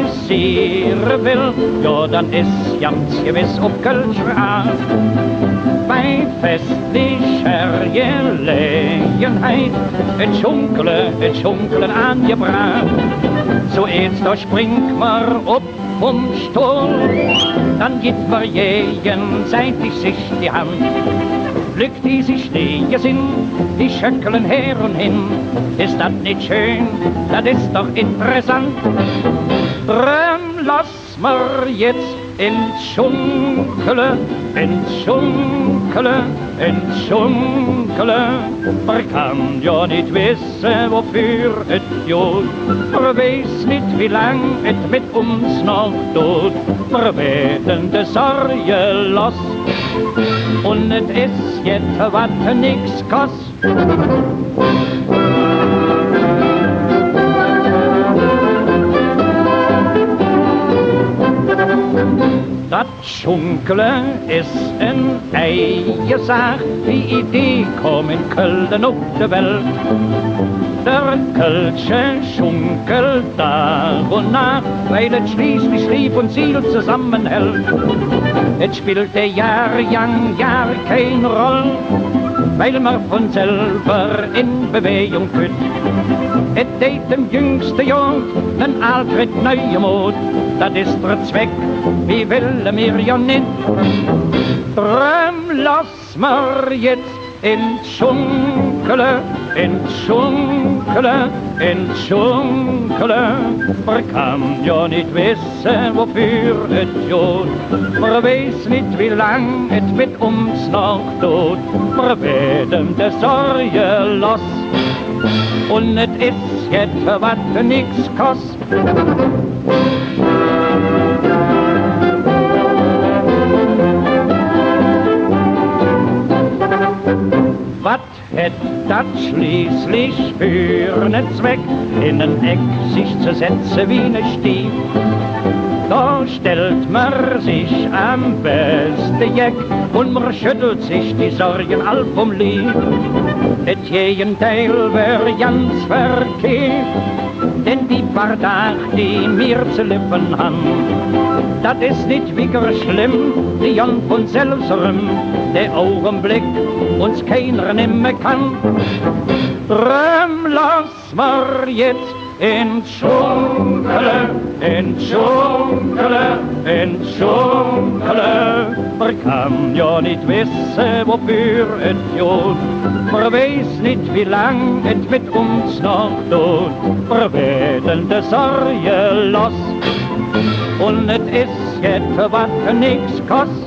amüsieren will, ja, dann ist ganz gewiss auf Kölscher Art. Bei festlicher Gelegenheit et Schunkelen angebracht. So jetzt da springt mer op vom Stuhl, dann gibt mer gegenseitig sich die Hand. Glück, die sich stehen sind, die schöckeln her und hin. Ist das nicht schön? Das ist doch interessant. Drum lass mer jetzt ins Schunkele, Man kann ja nicht wissen, wofür et jod. Man weiß nicht, wie lang et mit uns noch tut. Wir werden de Sorge los. Und et is jetzt wat nix kost. Dat Schunkele ist een eigen Sache, die Idee kom in Köln op de Welt. Der Kölsche Schunkel da und nach, weil es schließlich Lieb und Ziel zusammenhält. Es spielt der Jahr keine Rolle, weil man von selber in Bewegung führt. Et deed dem jüngste Jong een Alfred neue Mut, dat is der Zweck, wie willen wir ja nicht. Drum lass mer jetzt Schunkele, Man kann ja nicht wissen, wofür et jod. Man weiß nicht, wie lang et mit uns noch tut. Wir werden de Sorge los. Und et is jetzt wat nix kost. Wat het dat schließlich für ne Zweck, in ein Eck sich zu setzen wie ne Stief? Da stellt man sich am besten Jeck und man schüttelt sich die Sorgen all vom Lieb. Et Gegenteil wär ganz verkehrt, denn die paar Tag, die mir zu lippen han, dat is nicht weniger schlimm, die Jan von selbsterem, der Augenblick uns keiner nimmer kann. Drum lass mer jetzt Schunkele, Man kann ja nicht wissen, wofür et jod. Man weiß nicht, wie lang et mit uns noch tut. Wir werden de Sorge los. Und et is jetzt wat nix kost.